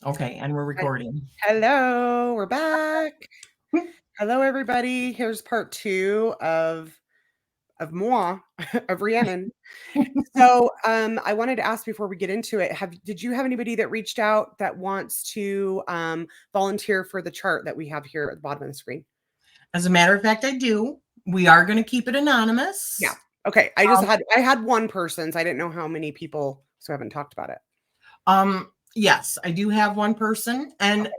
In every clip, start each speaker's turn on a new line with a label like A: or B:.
A: Okay, and we're recording.
B: Hello, we're back. Hello, everybody. Here's part 2 of moi of Rhiannon. So, I wanted to ask before we get into it, did you have anybody that reached out that wants to volunteer for the chart that we have here at the bottom of the screen?
A: As a matter of fact, I do. We are going to keep it anonymous.
B: Yeah. Okay. I had one person, so I didn't know how many people, so I haven't talked about it.
A: Yes, I do have one person, and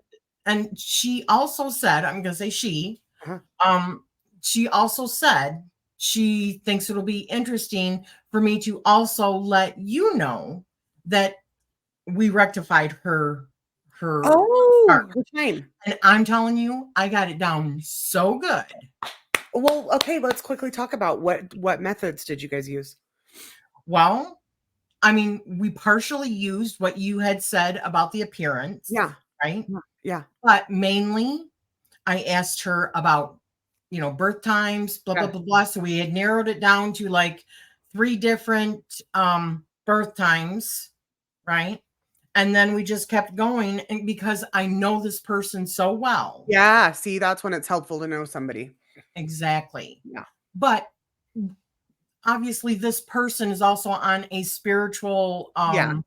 A: she also said, I'm going to say
B: Uh-huh.
A: she also said she thinks it'll be interesting for me to also let you know that we rectified her
B: Oh,
A: chart.
B: which name?
A: And I'm telling you, I got it down so good.
B: Well, okay, let's quickly talk about what methods did you guys use?
A: Well, I mean, we partially used what you had said about the appearance,
B: Yeah.
A: right?
B: Yeah.
A: But mainly, I asked her about, birth times, blah, blah,
B: Yeah.
A: blah, blah. So we had narrowed it down to like 3 different birth times, right? And then we just kept going, and because I know this person so well.
B: Yeah, see, that's when it's helpful to know somebody.
A: Exactly.
B: Yeah.
A: But obviously this person is also on a spiritual
B: Yeah.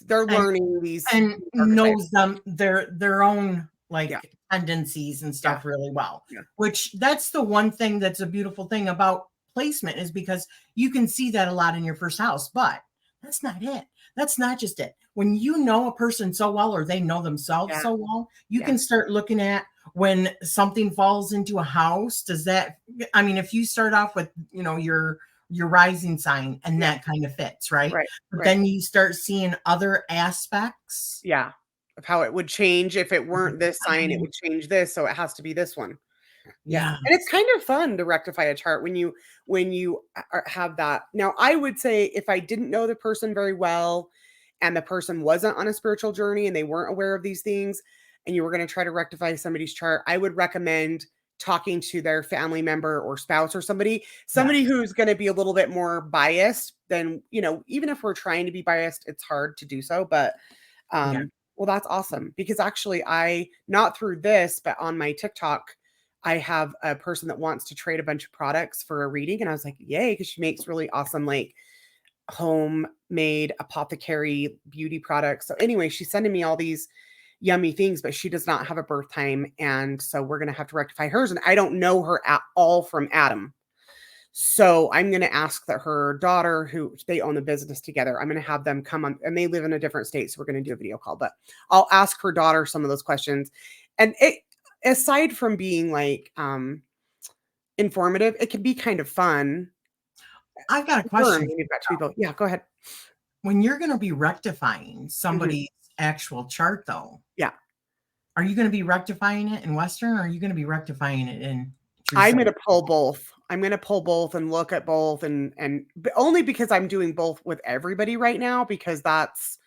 B: They're
A: and
B: learning these
A: knows
B: archetypes.
A: them their own
B: Yeah.
A: tendencies and
B: Yeah.
A: stuff really well.
B: Yeah.
A: Which that's the one thing that's a beautiful thing about placement, is because you can see that a lot in your first house, but that's not it. That's not just it. When you know a person so well, or they know themselves
B: Yeah.
A: so well, you
B: Yeah.
A: can start looking at when something falls into a house. If you start off with, your rising sign and
B: Yeah.
A: that kind of fits, right?
B: Right.
A: But
B: Right.
A: then you start seeing other aspects.
B: Yeah. Of how it would change if it weren't this sign, it would change this, so it has to be this one. Yeah.
A: Yeah.
B: And it's kind of fun to rectify a chart when you have that. Now, I would say if I didn't know the person very well and the person wasn't on a spiritual journey and they weren't aware of these things and you were going to try to rectify somebody's chart, I would recommend talking to their family member or spouse or somebody who's going to be a little bit more biased than, even if we're trying to be biased, it's hard to do so. But well, that's awesome, because actually not through this, but on my TikTok, I have a person that wants to trade a bunch of products for a reading. And I was like, yay, because she makes really awesome, like homemade apothecary beauty products. So anyway, she's sending me all these yummy things, but she does not have a birth time. And so we're going to have to rectify hers. And I don't know her at all from Adam. So I'm going to ask that her daughter, who they own the business together, I'm going to have them come on, and they live in a different state. So we're going to do a video call, but I'll ask her daughter some of those questions. And aside from being like informative, it can be kind of fun.
A: I've got a question.
B: You've got 2 people. Yeah, go ahead.
A: When you're going to be rectifying somebody's actual chart, though,
B: Yeah,
A: are you going to be rectifying it in Western, or are you going to be rectifying it in True
B: I'm going to
A: Sidereal?
B: pull both. I'm going to pull both and look at both, and only because I'm doing both with everybody right now, because that's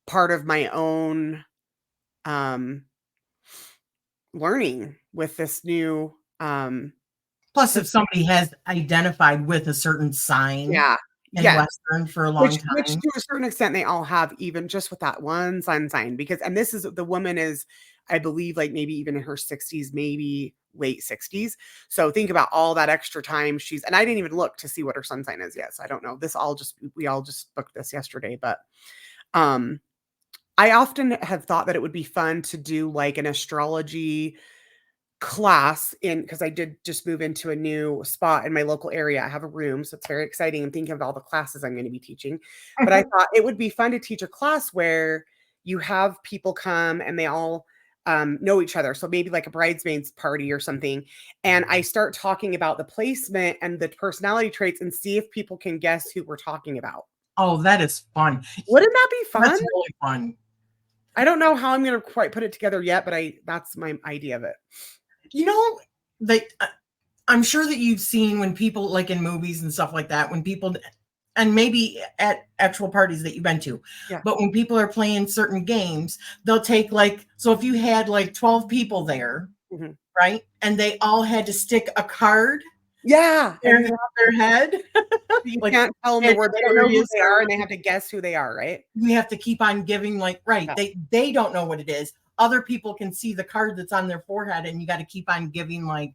B: part of my own learning with this new
A: Plus, if somebody has identified with a certain sign in
B: yeah,
A: Western for a long
B: which
A: time.
B: to a certain extent they all have, even just with that one sun sign, because and this is, the woman is, I believe, like maybe even in her 60s, maybe late 60s. So think about all that extra time and I didn't even look to see what her sun sign is yet. So I don't know. We all just booked this yesterday, but I often have thought that it would be fun to do like an astrology class because I did just move into a new spot in my local area. I have a room, so it's very exciting. I'm thinking of all the classes I'm going to be teaching. But I thought it would be fun to teach a class where you have people come and they all know each other. So maybe like a bridesmaids party or something. And I start talking about the placement and the personality traits and see if people can guess who we're talking about.
A: Oh, that is fun.
B: Wouldn't that be fun?
A: That's really fun.
B: I don't know how I'm going to quite put it together yet, but that's my idea of it.
A: I'm sure that you've seen when people, like in movies and stuff like that, when people, and maybe at actual parties that you've been to, but when people are playing certain games, they'll take so if you had 12 people there, right? And they all had to stick a card
B: Yeah.
A: Their, their head.
B: You
A: Like,
B: can't tell them the word. They don't know who
A: Sagittarius
B: they are, and they have to guess who they are, right?
A: we have to keep on giving, like, right,
B: Yeah.
A: they don't know what it is. Other people can see the card that's on their forehead, and you got to keep on giving like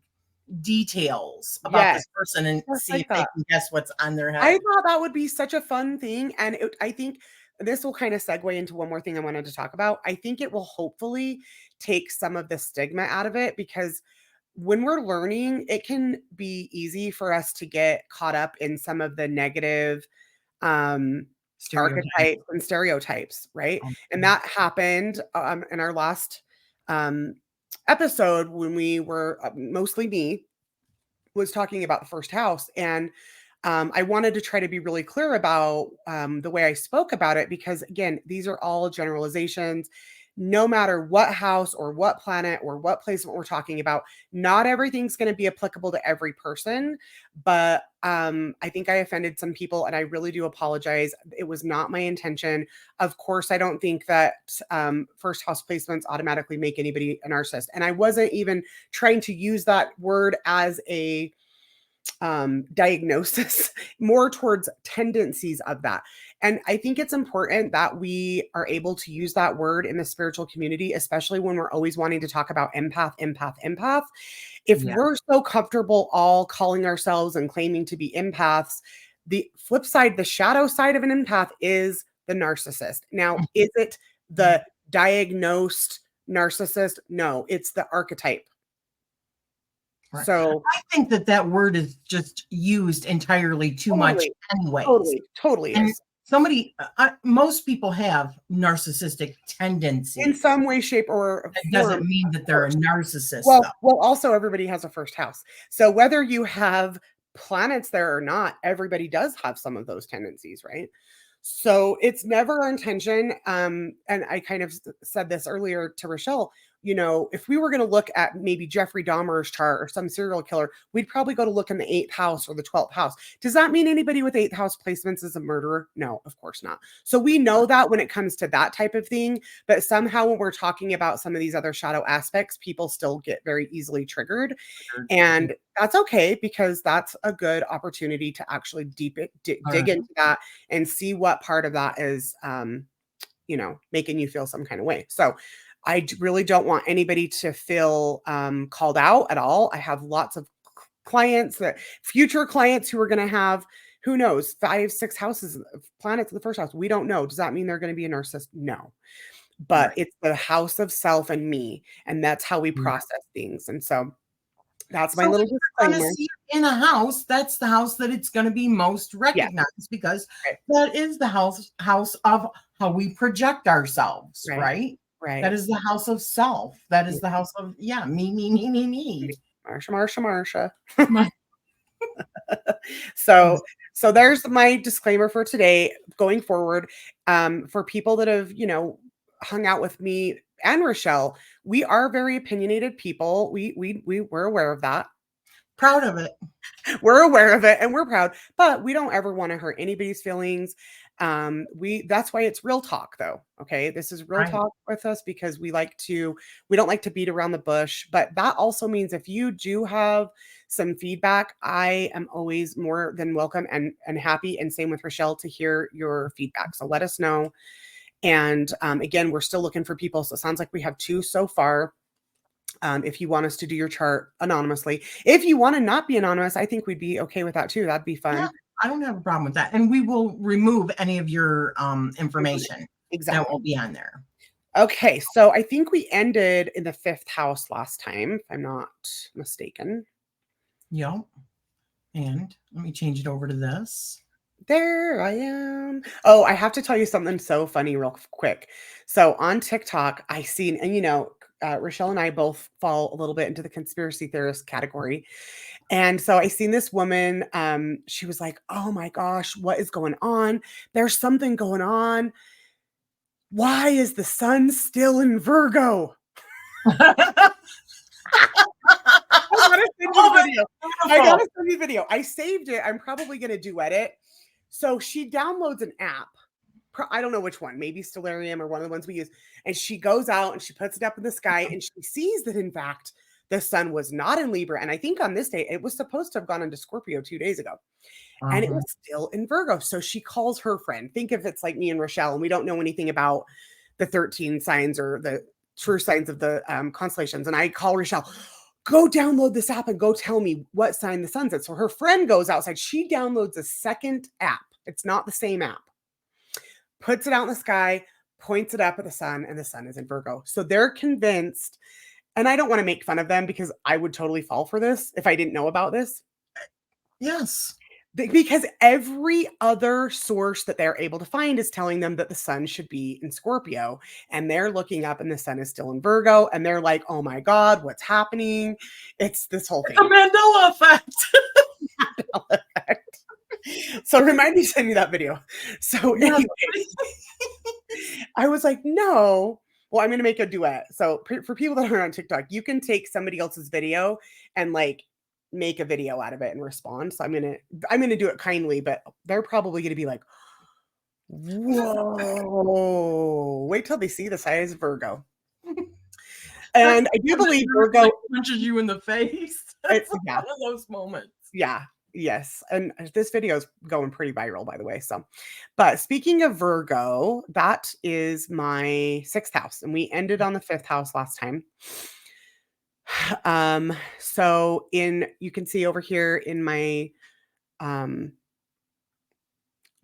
A: details about
B: Yes.
A: this person and
B: Just
A: see
B: like
A: if they
B: that.
A: can guess what's on their
B: I
A: head.
B: thought that would be such a fun thing, and I think this will kind of segue into one more thing I wanted to talk about. I think it will hopefully take some of the stigma out of it, because when we're learning, it can be easy for us to get caught up in some of the negative
A: Stereotype.
B: archetypes and stereotypes, right? And that happened in our last episode when we were mostly me was talking about the first house. And I wanted to try to be really clear about the way I spoke about it, because again, these are all generalizations. No matter what house or what planet or what placement we're talking about, not everything's going to be applicable to every person. But I think I offended some people, and I really do apologize. It was not my intention. Of course, I don't think that first house placements automatically make anybody a narcissist. And I wasn't even trying to use that word as a diagnosis, more towards tendencies of that. And I think it's important that we are able to use that word in the spiritual community, especially when we're always wanting to talk about empath, empath, empath. If we're so comfortable all calling ourselves and claiming to be empaths, the flip side, the shadow side of an empath is the narcissist. Now, is it the diagnosed narcissist? No, it's the archetype.
A: Right.
B: So
A: I think that word is just used entirely too much anyways.
B: Totally
A: And
B: is.
A: most people have narcissistic tendencies.
B: In some way, shape, or
A: It
B: form.
A: doesn't mean that they're a narcissist,
B: Well,
A: though.
B: also everybody has a first house. So whether you have planets there or not, everybody does have some of those tendencies, right? So it's never our intention. And I kind of said this earlier to Rachele, if we were going to look at maybe Jeffrey Dahmer's chart or some serial killer, we'd probably go to look in the 8th house or the 12th house. Does that mean anybody with 8th house placements is a murderer? No, of course not. So we know that when it comes to that type of thing, but somehow when we're talking about some of these other shadow aspects, people still get very easily triggered. And that's okay, because that's a good opportunity to actually dig into that and see what part of that is, making you feel some kind of way. So I really don't want anybody to feel called out at all. I have lots of future clients who are going to have, who knows, 5, 6 houses, planets in the first house. We don't know. Does that mean they're going to be a narcissist? No. But it's the house of self and me. And that's how we process things. And so that's my little disclaimer.
A: See it in a house, that's the house that it's going to be most recognized, because that is the house of how we project ourselves, right? That is the house of self. That is the house of me.
B: Marsha. So there's my disclaimer for today. Going forward, for people that have hung out with me and Rachele, we are very opinionated people. We're aware of that.
A: Proud of it.
B: We're aware of it, and we're proud, but we don't ever want to hurt anybody's feelings. That's why it's real talk, though. Okay, this is real talk with us, because we don't like to beat around the bush. But that also means if you do have some feedback, I am always more than welcome and happy, and same with Rachele, to hear your feedback. So let us know. And again, we're still looking for people. So it sounds like we have 2 so far. If you want us to do your chart anonymously, if you want to not be anonymous, I think we'd be okay with that too. That'd be fun.
A: Yeah, I don't have a problem with that. And we will remove any of your information that will be on there.
B: Okay, so I think we ended in the 5th house last time, if I'm not mistaken.
A: Yep. And let me change it over to this.
B: There I am. Oh, I have to tell you something so funny real quick. So on TikTok, I seen, and Rachele and I both fall a little bit into the conspiracy theorist category. And so I seen this woman, she was like, oh my gosh, what is going on? There's something going on. Why is the sun still in Virgo? I gotta send you the video. I saved it. I'm probably gonna duet it. So she downloads an app. I don't know which one, maybe Stellarium or one of the ones we use. And she goes out and she puts it up in the sky, and she sees that in fact the sun was not in Libra. And I think on this day, it was supposed to have gone into Scorpio 2 days ago. And it was still in Virgo. So she calls her friend. Think if it's like me and Rachele, and we don't know anything about the 13 signs or the true signs of the constellations. And I call Rachele, go download this app and go tell me what sign the sun's in. So her friend goes outside. She downloads a second app. It's not the same app. Puts it out in the sky, points it up at the sun, and the sun is in Virgo. So they're convinced, and I don't want to make fun of them because I would totally fall for this if I didn't know about this.
A: Yes.
B: Because every other source that they're able to find is telling them that the sun should be in Scorpio, and they're looking up and the sun is still in Virgo, and they're like, oh my God, what's happening? It's this whole thing.
A: The Mandela effect.
B: Mandela effect. So remind me to send me that video. So anyway, I was like, no. Well, I'm going to make a duet. So for people that are on TikTok, you can take somebody else's video and like make a video out of it and respond. So I'm going to do it kindly, but they're probably going to be like, whoa, wait till they see the size of Virgo. And I do believe Virgo
A: punches you in the face. It's one of those moments.
B: Yeah. Yes. And this video is going pretty viral, by the way. So, but speaking of Virgo, that is my 6th house. And we ended on the 5th house last time. So you can see over here in my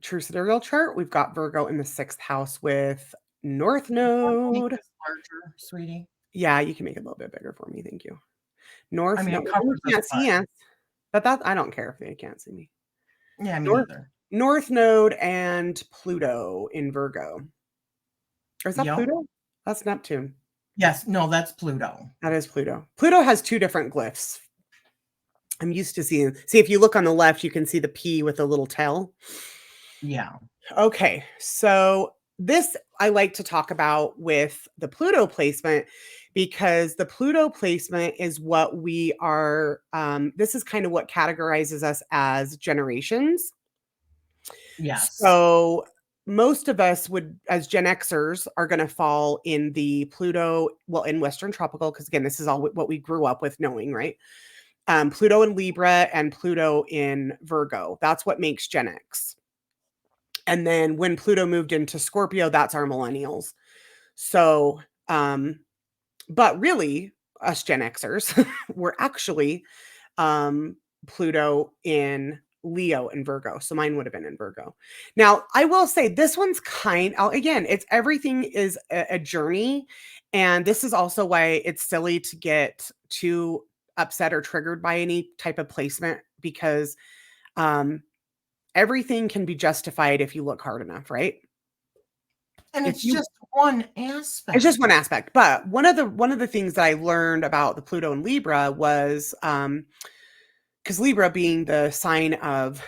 B: True Sidereal chart, we've got Virgo in the 6th house with North Node.
A: Make this larger, sweetie.
B: Yeah, you can make it a little bit bigger for me. Thank you. North Node. But that I don't care if they can't see me.
A: Yeah, me neither.
B: North Node and Pluto in Virgo. Or is that Pluto? That's Neptune.
A: Yes. No, that's Pluto.
B: That is Pluto. Pluto has 2 different glyphs. I'm used to seeing. See, if you look on the left, you can see the P with a little tail.
A: Yeah. Okay.
B: So this I like to talk about with the Pluto placement, because the Pluto placement is what we are, this is kind of what categorizes us as generations.
A: Yes.
B: So most of us as Gen Xers, are going to fall in the Pluto, well, in Western Tropical, because again, this is all what we grew up with knowing, right? Pluto in Libra and Pluto in Virgo. That's what makes Gen X. And then when Pluto moved into Scorpio, that's our millennials. So, but really, us Gen Xers were actually Pluto in Leo and Virgo. So mine would have been in Virgo. Now, I will say this one's again, it's everything is a journey. And this is also why it's silly to get too upset or triggered by any type of placement, because everything can be justified if you look hard enough, right?
A: And it's just one aspect.
B: It's just one aspect. But one of the things that I learned about the Pluto and Libra was, because Libra being the sign of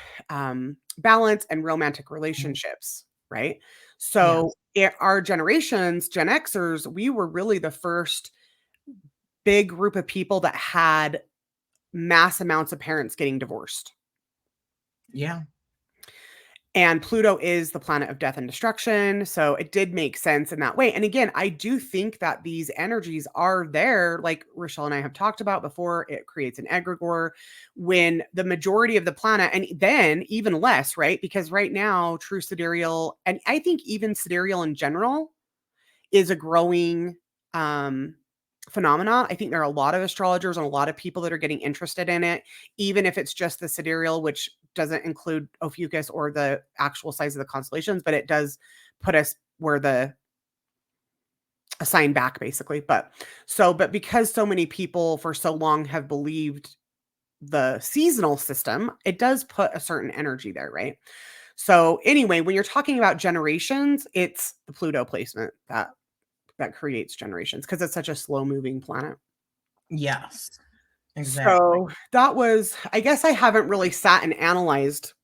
B: balance and romantic relationships, right? So our generations, Gen Xers, we were really the first big group of people that had mass amounts of parents getting divorced.
A: Yeah.
B: And Pluto is the planet of death and destruction. So it did make sense in that way. And again, I do think that these energies are there, like Rachele and I have talked about before. It creates an egregore when the majority of the planet, and then even less, right? Because right now, true sidereal, and I think even sidereal in general, is a growing phenomena. I think there are a lot of astrologers and a lot of people that are getting interested in it, even if it's just the sidereal, which doesn't include Ophiuchus or the actual size of the constellations, but it does put us where a sign back, basically. But because so many people for so long have believed the seasonal system, it does put a certain energy there, right? So anyway, when you're talking about generations, it's the Pluto placement that creates generations, because it's such a slow moving planet.
A: Yes, exactly.
B: So that was, I guess I haven't really sat and analyzed,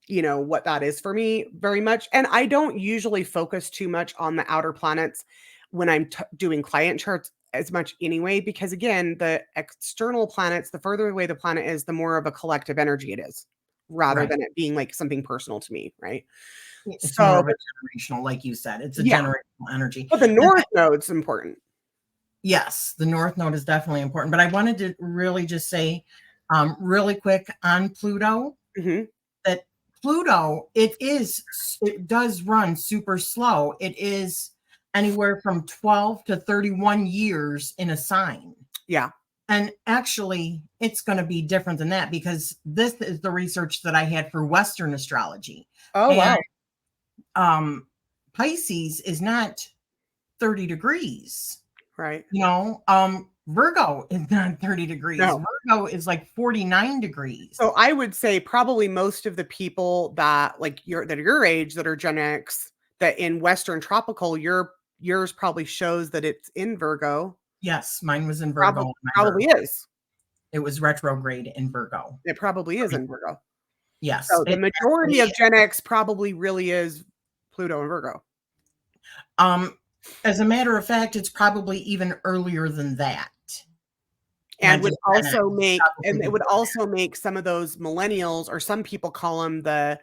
B: what that is for me very much. And I don't usually focus too much on the outer planets when I'm doing client charts as much anyway, because again, the external planets, the further away the planet is, the more of a collective energy it is, rather than it being like something personal to me, right?
A: It's more of a generational, like you said. It's a generational energy.
B: But the North Node's important.
A: Yes, the North Node is definitely important. But I wanted to really just say really quick on Pluto that Pluto, it does run super slow. It is anywhere from 12 to 31 years in a sign.
B: Yeah.
A: And actually, it's going to be different than that because this is the research that I had for Western astrology.
B: Oh, wow.
A: And Pisces is not 30 degrees.
B: Right.
A: Virgo is not 30 degrees.
B: No.
A: Virgo is like 49 degrees.
B: So I would say probably most of the people that are your age that are Gen X, that in Western tropical, yours probably shows that it's in Virgo.
A: Yes, mine was in Virgo.
B: Probably is.
A: It was retrograde in Virgo.
B: It probably is in Virgo.
A: Yes.
B: So the majority of Gen X probably really is Pluto and Virgo.
A: As a matter of fact, it's probably even earlier than that.
B: And it would also make some of those millennials, or some people call them the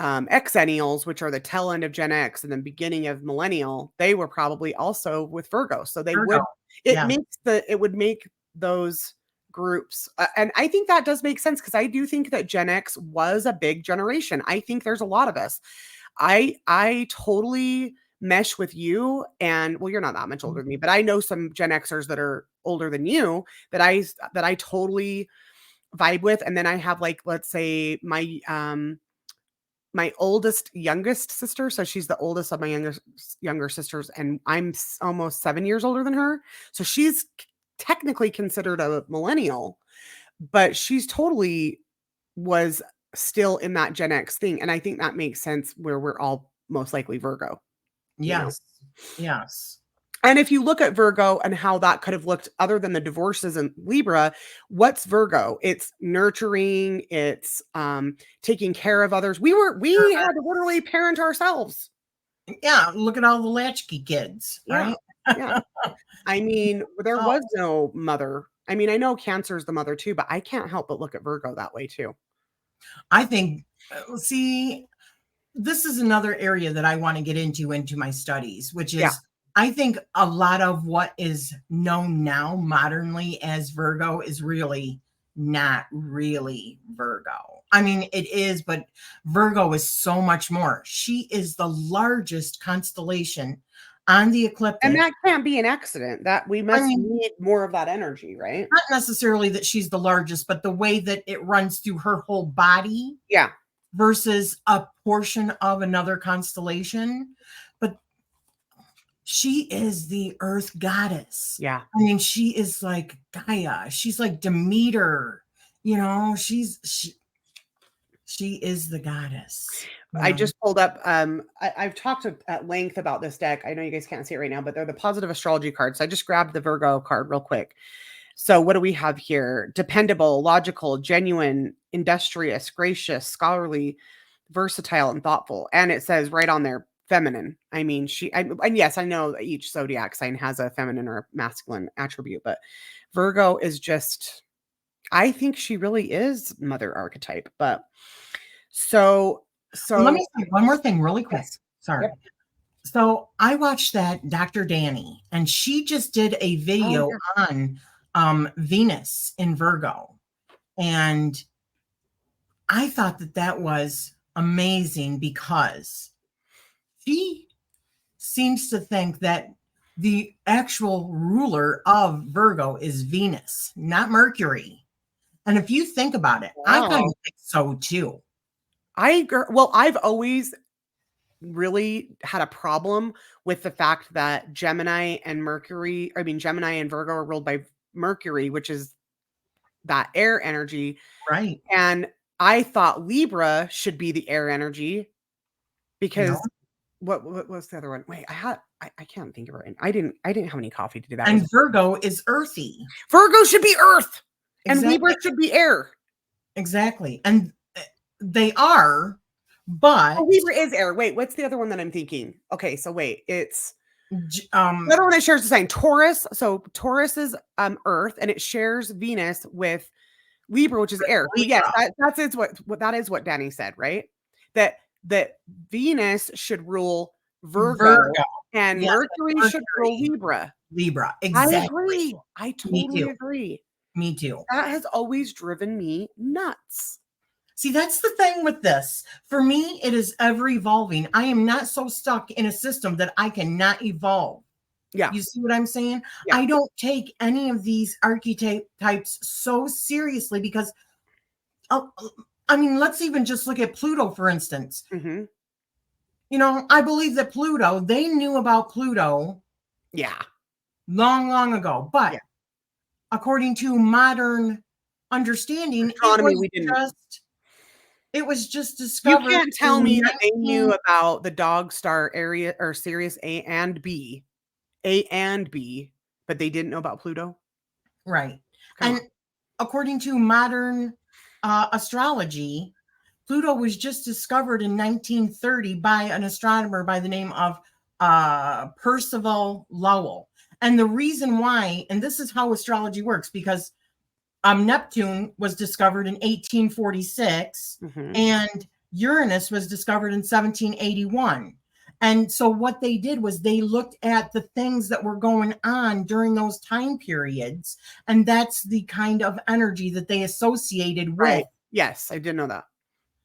B: exennials, which are the tail end of Gen X and the beginning of millennial. They were probably also with Virgo. So it would make those groups. And I think that does make sense because I do think that Gen X was a big generation. I think there's a lot of us. I totally mesh with you, and well, you're not that much older than me, but I know some Gen Xers that are older than you that I totally vibe with. And then I have, like, let's say my youngest sister, so she's the oldest of my younger sisters, and I'm almost 7 years older than her, so she's technically considered a millennial, but she's totally was still in that Gen X thing, and I think that makes sense where we're all most likely Virgo.
A: Yes. Yes.
B: And if you look at Virgo and how that could have looked other than the divorces in Libra, what's Virgo? It's nurturing, it's taking care of others. We had to literally parent ourselves.
A: Yeah, look at all the latchkey kids, right?
B: Yeah. I mean, there was no mother. I mean, I know Cancer is the mother too, but I can't help but look at Virgo that way too.
A: I think, this is another area that I want to get into my studies, which is, I think a lot of what is known now modernly as Virgo is really not really Virgo. I mean, it is, but Virgo is so much more. She is the largest constellation on the ecliptic.
B: And that can't be an accident. That we must need more of that energy, right?
A: Not necessarily that she's the largest, but the way that it runs through her whole body.
B: Yeah.
A: Versus a portion of another constellation. But she is the earth goddess.
B: Yeah.
A: I mean, she is like Gaia. She's like Demeter. She is the goddess.
B: I just pulled up, I've talked at length about this deck. I know you guys can't see it right now, but they're the positive astrology cards. So I just grabbed the Virgo card real quick. So what do we have here? Dependable, logical, genuine, industrious, gracious, scholarly, versatile, and thoughtful. And it says right on there, feminine. I mean, and yes, I know that each zodiac sign has a feminine or masculine attribute, but Virgo is just, I think she really is mother archetype. But so
A: let me say one more thing really quick.
B: Yes.
A: Sorry. Yep. So I watched that Dr. Danny, and she just did a video on Venus in Virgo. And I thought that was amazing because she seems to think that the actual ruler of Virgo is Venus, not Mercury. And if you think about it, I kind of think so too.
B: I've always really had a problem with the fact that Gemini and Virgo are ruled by Mercury, which is that air energy.
A: Right.
B: And I thought Libra should be the air energy because what was the other one? Wait, I can't think of it. I didn't have any coffee to do that.
A: And Virgo is earthy.
B: Virgo should be earth.
A: Exactly.
B: And Libra should be air.
A: Exactly. And they are, but
B: Libra is air. Wait, what's the other one that I'm thinking? Okay, so wait, it's the other one that shares the sign Taurus. So Taurus is earth, and it shares Venus with Libra, which is air. Yes, that is what Danny said, right? That Venus should rule Virgo. And Mercury should rule Libra.
A: Libra.
B: I
A: Exactly.
B: agree. I
A: Me
B: totally
A: too.
B: agree.
A: Me too.
B: That has always driven me nuts.
A: See, that's the thing with this. For me, it is ever evolving. I am not so stuck in a system that I cannot evolve.
B: Yeah.
A: You see what I'm saying?
B: Yeah.
A: I don't take any of these archetypes so seriously because, I mean, let's even just look at Pluto, for instance.
B: Mm-hmm.
A: You know, I believe that Pluto, they knew about Pluto
B: Yeah.
A: long, long ago. But
B: Yeah.
A: according to modern understanding,
B: Astronomy, we didn't.
A: It was just
B: You
A: discovered
B: can't tell
A: in
B: me that they knew about the dog star area or Sirius A and B, but they didn't know about Pluto.
A: Right.
B: Come
A: And
B: on.
A: according to modern astrology, Pluto was just discovered in 1930 by an astronomer by the name of Percival Lowell. And the reason why, and this is how astrology works, because Neptune was discovered in 1846 and Uranus was discovered in 1781. And so what they did was they looked at the things that were going on during those time periods, and that's the kind of energy that they associated with.
B: Right. Yes, I did know that.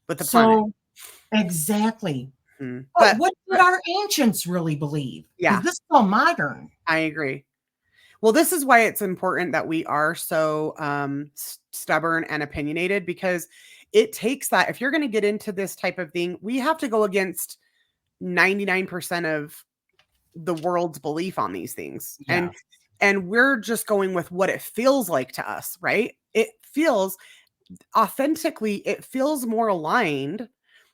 B: With the planet.
A: So exactly.
B: But
A: what did our ancients really believe?
B: Yeah.
A: This is all modern.
B: I agree. Well, this is why it's important that we are so stubborn and opinionated, because it takes that. If you're going to get into this type of thing, we have to go against 99% of the world's belief on these things.
A: Yeah.
B: And we're just going with what it feels like to us, right? It feels authentically, it feels more aligned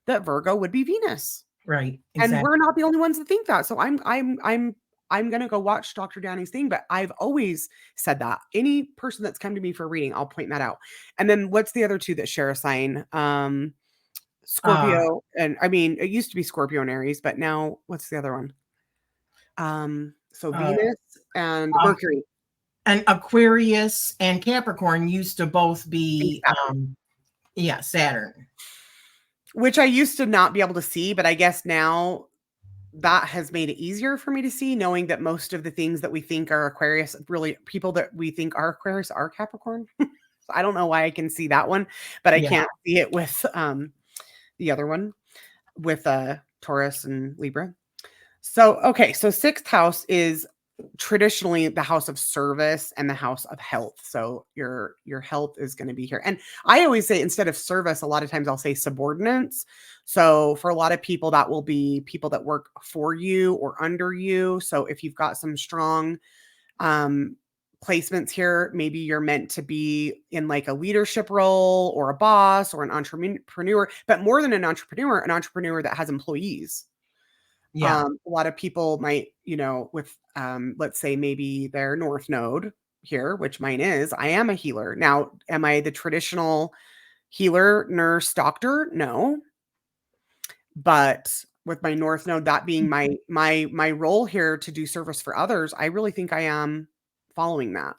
B: that Virgo would be Venus.
A: Right. Exactly.
B: And we're not the only ones that think that. So I'm going to go watch Dr. Downey's thing, but I've always said that. Any person that's come to me for a reading, I'll point that out. And then what's the other two that share a sign? Scorpio. And I mean, it used to be Scorpio and Aries, but now what's the other one? So Venus and Mercury.
A: And Aquarius and Capricorn used to both be Saturn.
B: Which I used to not be able to see, but I guess now that has made it easier for me to see, knowing that most of the things that we think are Aquarius, really people that we think are Aquarius are Capricorn. So I don't know why I can see that one, but I can't see it with the other one, with Taurus and Libra. So, okay. So 6th house is traditionally the house of service and the house of health. So your health is going to be here. And I always say, instead of service, a lot of times I'll say subordinates. So for a lot of people, that will be people that work for you or under you. So if you've got some strong placements here, maybe you're meant to be in like a leadership role or a boss or an entrepreneur, but more than an entrepreneur that has employees.
A: Yeah.
B: A lot of people might, with, let's say maybe their North Node here, which mine is, I am a healer. Now, am I the traditional healer, nurse, doctor? No. But with my North Node, that being my role here to do service for others, I really think I am following that.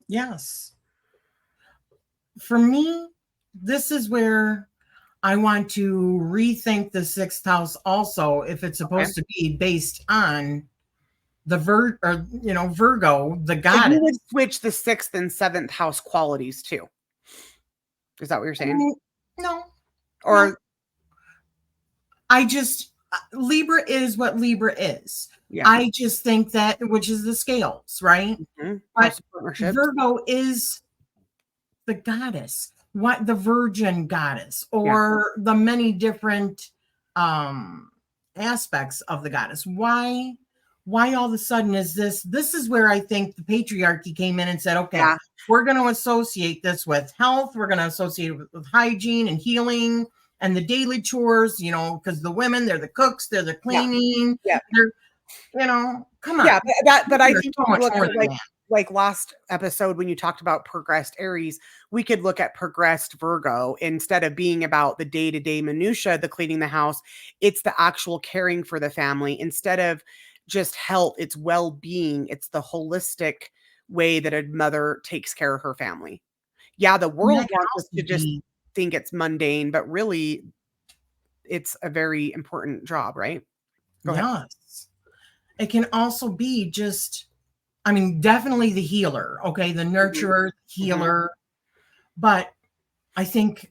A: Yes. For me, this is where I want to rethink the 6th house also, if it's supposed to be based on the Virgo, the goddess.
B: So you would switch the 6th and 7th house qualities too. Is that what you're saying?
A: No.
B: Or
A: no. I just, Libra is what Libra is. Yeah. I just think that, which is the scales, right? But Virgo is the goddess. What, the virgin goddess, or the many different aspects of the goddess. Why all of a sudden is this is where I think the patriarchy came in and said, okay, we're going to associate this with health, we're going to associate it with hygiene and healing and the daily chores, because the women, they're the cooks, they're the cleaning, they're, come on.
B: But I think so much more than that. Like last episode, when you talked about progressed Aries, we could look at progressed Virgo. Instead of being about the day-to-day minutia, the cleaning the house, it's the actual caring for the family. Instead of just health, it's well-being. It's the holistic way that a mother takes care of her family. Yeah, the world wants us to just think it's mundane, but really it's a very important job, right?
A: Go ahead. It can also be just, I mean, definitely the healer, okay, the nurturer, healer, but I think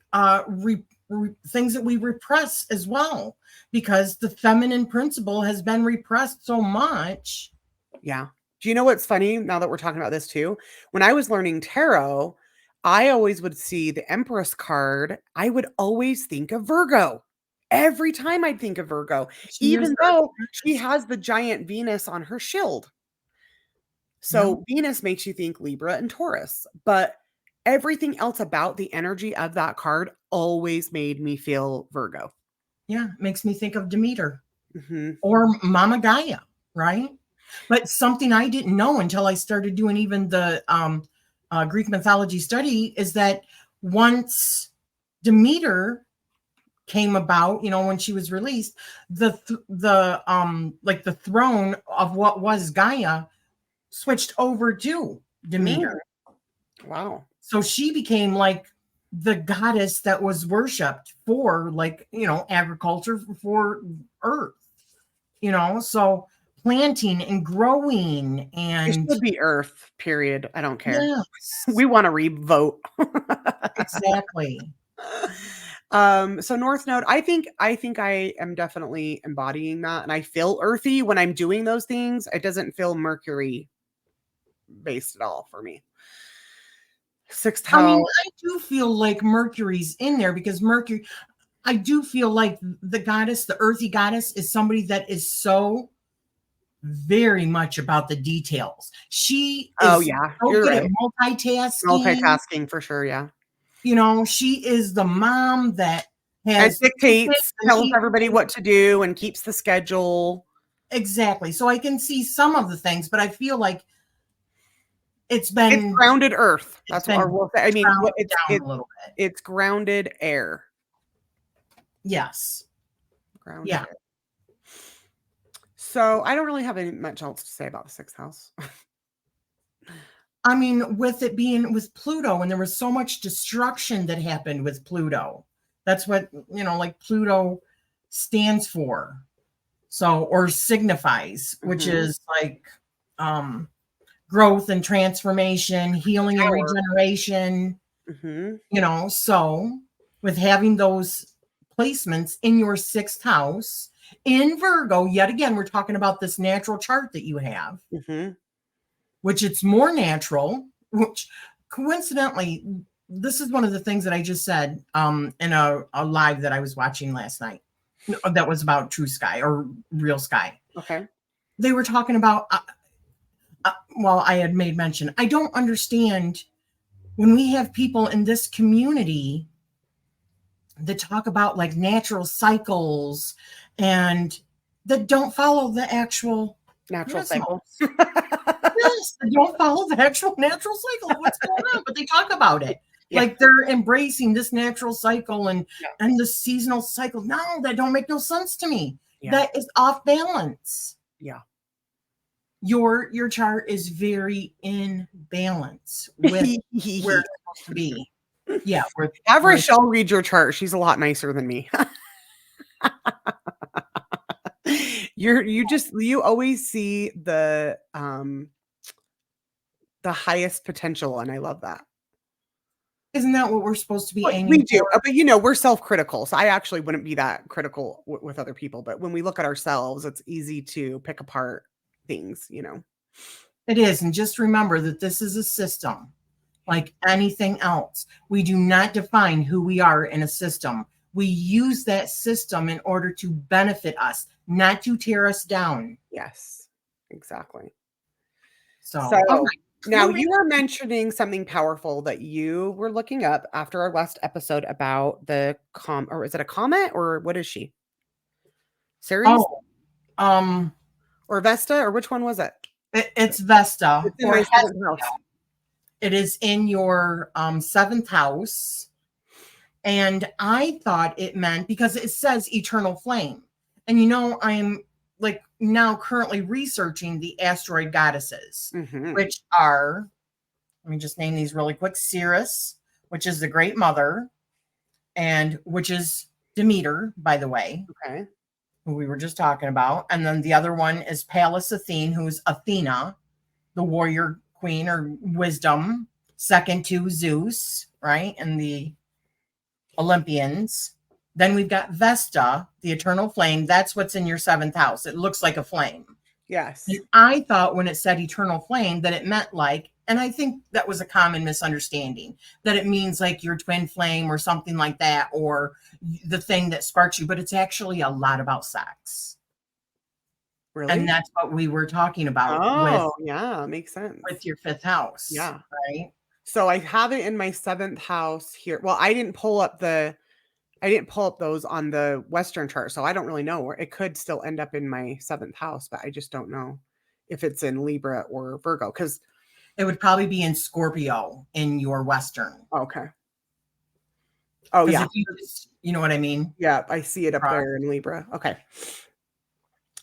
A: things that we repress as well, because the feminine principle has been repressed so much.
B: Yeah. Do you know what's funny now that we're talking about this too? When I was learning tarot, I always would see the Empress card. I would always think of Virgo. Every time I'd think of Virgo, even though she has the giant Venus on her shield. So Venus makes you think Libra and Taurus, but everything else about the energy of that card always made me feel Virgo.
A: Yeah, makes me think of Demeter or Mama Gaia, right? But something I didn't know until I started doing even the Greek mythology study is that once Demeter came about, you know, when she was released, the throne of what was Gaia switched over to Demeter.
B: Wow.
A: So she became like the goddess that was worshipped for, like, you know, agriculture, for earth, you know, so planting and growing, and
B: it should be Earth, period. I don't care.
A: yes,
B: We want to re-vote.
A: exactly.
B: So North Node, I think I am definitely embodying that, and I feel earthy when I'm doing those things. It doesn't feel Mercury based at all for me. Sixth house.
A: I mean, I do feel like Mercury's in there, because Mercury, I do feel like the goddess, the earthy goddess, is somebody that is so very much about the details. She is so good at
B: multitasking for sure. Yeah.
A: You know, she is the mom that has
B: dictates, tells everybody what to do and keeps the schedule.
A: Exactly. So I can see some of the things, but I feel like it's
B: grounded earth. That's what we'll say. I mean, it's grounded air.
A: Yes.
B: Grounded air. So I don't really have much else to say about the sixth house.
A: I mean, with it being with Pluto, and there was so much destruction that happened with Pluto. That's what, you know, like Pluto stands for. So, or signifies, which is like growth and transformation, healing and regeneration. You know, so with having those placements in your sixth house in Virgo, yet again, we're talking about this natural chart that you have, which it's more natural, which coincidentally, this is one of the things that I just said in a live that I was watching last night that was about True Sky or Real Sky.
B: Okay.
A: They were talking about, well, I had made mention, I don't understand when we have people in this community that talk about like natural cycles and that don't follow the actual
B: natural cycle.
A: Yes, they don't follow the actual natural cycle of what's going on, but they talk about it. Like they're embracing this natural cycle and the seasonal cycle. No, that don't make no sense to me. That is off balance.
B: Yeah.
A: Your chart is very in balance with where it's supposed to be. Yeah.
B: Have Rachele read your chart. She's a lot nicer than me. You always see the highest potential, and I love that.
A: Isn't that what we're supposed to be aiming
B: we do
A: for?
B: But you know, we're self-critical, so I actually wouldn't be that critical with other people, but when we look at ourselves, it's easy to pick apart things, you know.
A: It is. And just remember that this is a system like anything else. We do not define who we are in a system. We use that system in order to benefit us, not to tear us down.
B: Yes, exactly.
A: So
B: now you were mentioning something powerful that you were looking up after our last episode about the or is it a comet, or what is she? Ceres?
A: Or
B: Vesta, or which one was it?
A: It's Vesta.
B: It's in my seventh house.
A: It is in your seventh house. And I thought it meant, because it says eternal flame. And you know, I'm like now currently researching the asteroid goddesses, which are, let me just name these really quick. Ceres, which is the Great Mother, and which is Demeter, by the way.
B: Okay.
A: who we were just talking about. And then the other one is Pallas Athene, who's Athena, the warrior queen or wisdom, second to Zeus, right? And the Olympians. Then we've got Vesta, the eternal flame. That's what's in your seventh house. It looks like a flame.
B: Yes.
A: And I thought when it said eternal flame that it meant like, and I think that was a common misunderstanding, that it means like your twin flame or something like that, or the thing that sparks you, but it's actually a lot about sex.
B: Really?
A: And that's what we were talking about.
B: Oh, yeah, makes sense.
A: With your fifth house.
B: Yeah.
A: Right.
B: So I have it in my seventh house here. Well, I didn't pull up those on the Western chart, so I don't really know where it could still end up in my seventh house, but I just don't know if it's in Libra or Virgo, because
A: it would probably be in Scorpio in your Western.
B: Okay. Oh, yeah.
A: You know what I mean?
B: Yeah, I see it up there in Libra. Okay.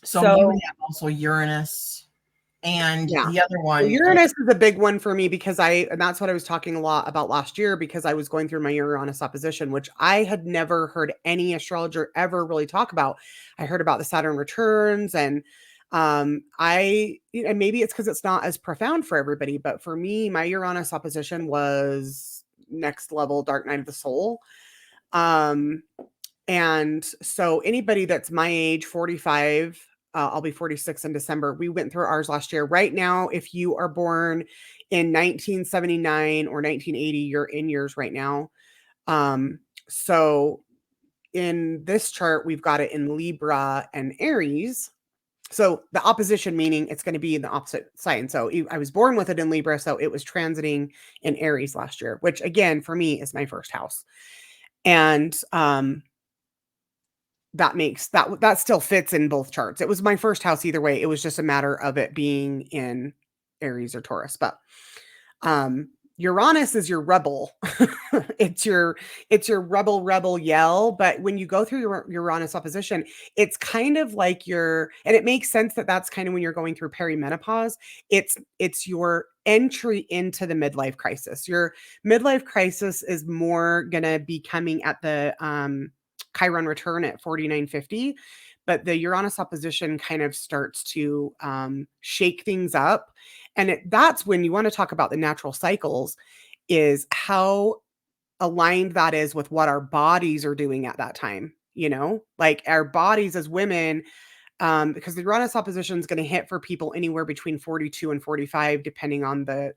A: So you have also Uranus. And the other one,
B: Uranus is a big one for me because and that's what I was talking a lot about last year, because I was going through my Uranus opposition, which I had never heard any astrologer ever really talk about. I heard about the Saturn returns, and maybe it's because it's not as profound for everybody, but for me, my Uranus opposition was next level dark night of the soul. And so anybody that's my age, 45, I'll be 46 in December. We went through ours last year. Right now, if you are born in 1979 or 1980, you're in yours right now. So in this chart, we've got it in Libra and Aries. So the opposition, meaning it's going to be in the opposite sign. So I was born with it in Libra, so it was transiting in Aries last year, which again, for me, is my first house. And that makes that still fits in both charts. It was my first house either way. It was just a matter of it being in Aries or Taurus. But Uranus is your rebel. it's your rebel yell. But when you go through your Uranus opposition, it's kind of like and it makes sense that that's kind of when you're going through perimenopause. It's your entry into the midlife crisis. Your midlife crisis is more gonna be coming at the Chiron return at 4950, but the Uranus opposition kind of starts to shake things up. And that's when you want to talk about the natural cycles, is how aligned that is with what our bodies are doing at that time. Like our bodies as women, because the Uranus opposition is going to hit for people anywhere between 42 and 45, depending on the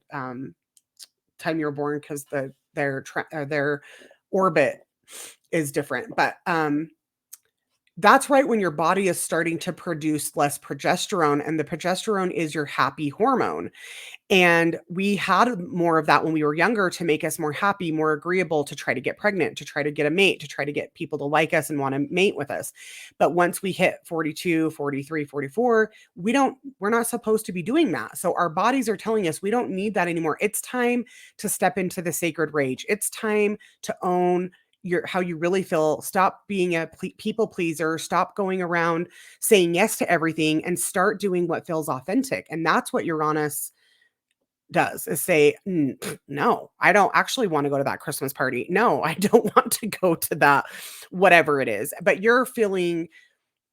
B: time you're born, because their orbit is different. But that's right when your body is starting to produce less progesterone, and the progesterone is your happy hormone. And we had more of that when we were younger to make us more happy, more agreeable, to try to get pregnant, to try to get a mate, to try to get people to like us and want to mate with us. But once we hit 42, 43, 44, we're not supposed to be doing that. So our bodies are telling us we don't need that anymore. It's time to step into the sacred rage. It's time to own how you really feel. Stop being a people pleaser. Stop going around saying yes to everything, and start doing what feels authentic. And that's what Uranus does, is say, no, I don't actually want to go to that Christmas party. No, I don't want to go to that, whatever it is. But you're feeling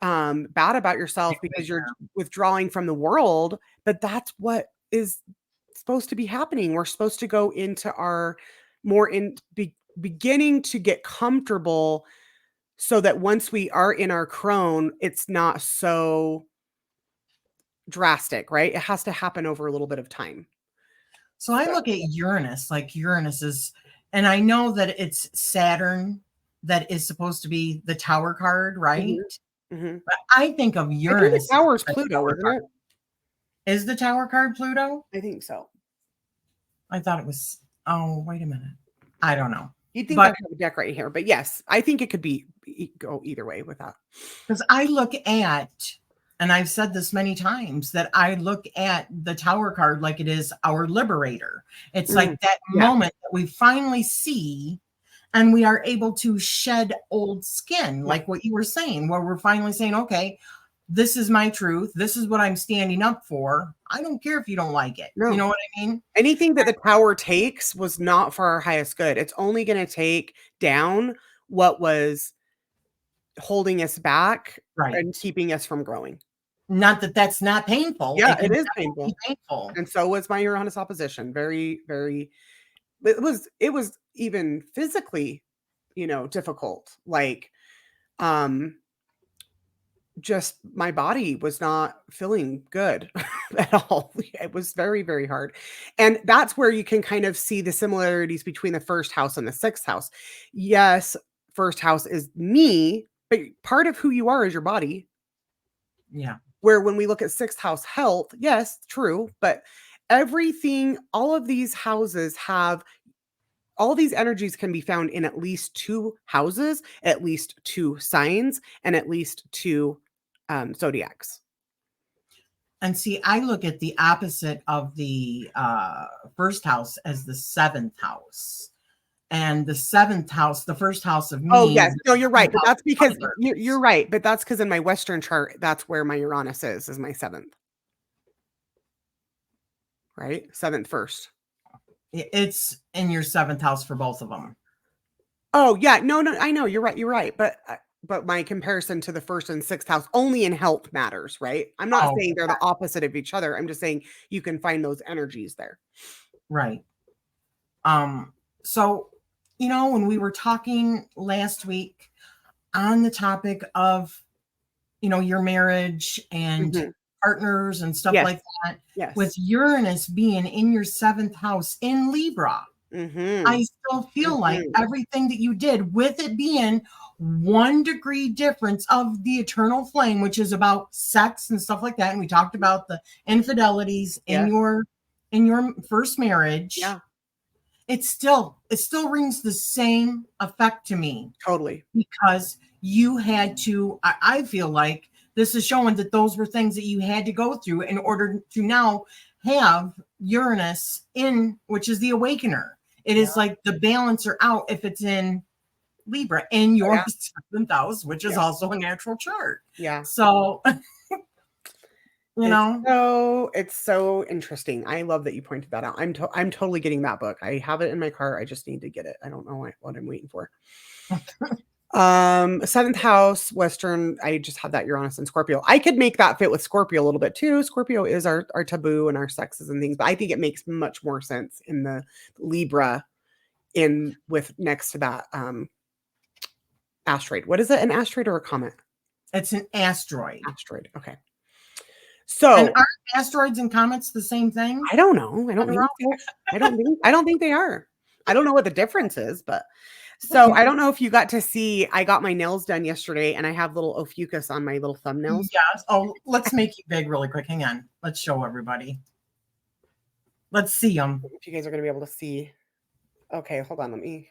B: bad about yourself because you're withdrawing from the world. But that's what is supposed to be happening. We're supposed to go into our beginning to get comfortable, so that once we are in our crone, it's not so drastic, right? It has to happen over a little bit of time.
A: So I look at Uranus, like Uranus is, and I know that it's Saturn that is supposed to be the tower card, right?
B: Mm-hmm.
A: But I think of Uranus.
B: I think the tower is Pluto, isn't it?
A: Is the tower card Pluto?
B: I think so.
A: I thought it was. Oh, wait a minute. I don't know.
B: You'd think I have a deck right here, but yes, I think it could go either way with that.
A: Because I look at, and I've said this many times, that I look at the tower card like it is our liberator. It's like that moment that we finally see, and we are able to shed old skin, like what you were saying, where we're finally saying, okay, this is my truth. This is what I'm standing up for. I don't care if you don't like it. No. You know what I mean?
B: Anything that the tower takes was not for our highest good. It's only going to take down what was holding us back
A: Right.
B: and keeping us from growing.
A: Not that that's not painful.
B: Yeah,
A: It can
B: it is
A: definitely
B: painful.
A: be painful.
B: And so was my Uranus opposition. Very, very, it was even physically, difficult. Like, um, just my body was not feeling good at all. It was very, very hard. And that's where you can kind of see the similarities between the first house and the sixth house. Yes, first house is me, but part of who you are is your body.
A: Yeah.
B: Where when we look at sixth house health, yes, true, but everything, all of these houses have all these energies can be found in at least two houses, at least two signs, and at least two zodiacs.
A: And see, I look at the opposite of the first house as the seventh house. And the seventh house, the first house of me.
B: Oh, yes. No, you're right. But
A: house
B: that's
A: of
B: because
A: Pisces.
B: you're right. But that's because in my Western chart, that's where my Uranus is my seventh. Right? Seventh first.
A: It's in your seventh house for both of them.
B: Oh, yeah. No, I know. You're right. You're right. But my comparison to the first and sixth house only in health matters, right? I'm not saying they're the opposite of each other. I'm just saying you can find those energies there.
A: Right. So, when we were talking last week on the topic of, your marriage and partners and stuff like that, with Uranus being in your seventh house in Libra, I still feel like everything that you did, with it being 1 degree difference of the eternal flame, which is about sex and stuff like that. And we talked about the infidelities in your first marriage.
B: Yeah.
A: It still rings the same effect to me.
B: Totally.
A: Because you had to, I feel like this is showing that those were things that you had to go through in order to now have Uranus in, which is the awakener. It is like the balancer out if it's in Libra in your seventh house, which is also a natural chart.
B: Yeah.
A: So,
B: it's so interesting. I love that you pointed that out. I'm totally getting that book. I have it in my car. I just need to get it. I don't know what I'm waiting for. Seventh house, Western. I just had that Uranus and Scorpio. I could make that fit with Scorpio a little bit too. Scorpio is our taboo and our sexes and things, but I think it makes much more sense in the Libra with next to that asteroid. What is it? An asteroid or a comet?
A: It's an asteroid.
B: Asteroid. Okay. So,
A: and are asteroids and comets the same thing?
B: I don't know. I don't think they are. I don't know what the difference is, but so I don't know if you got to see, I got my nails done yesterday and I have little Ophiuchus on my little thumbnails.
A: Yes. Oh, let's make you big really quick. Hang on. Let's show everybody. Let's see them.
B: If you guys are going to be able to see. Okay, hold on. Let me.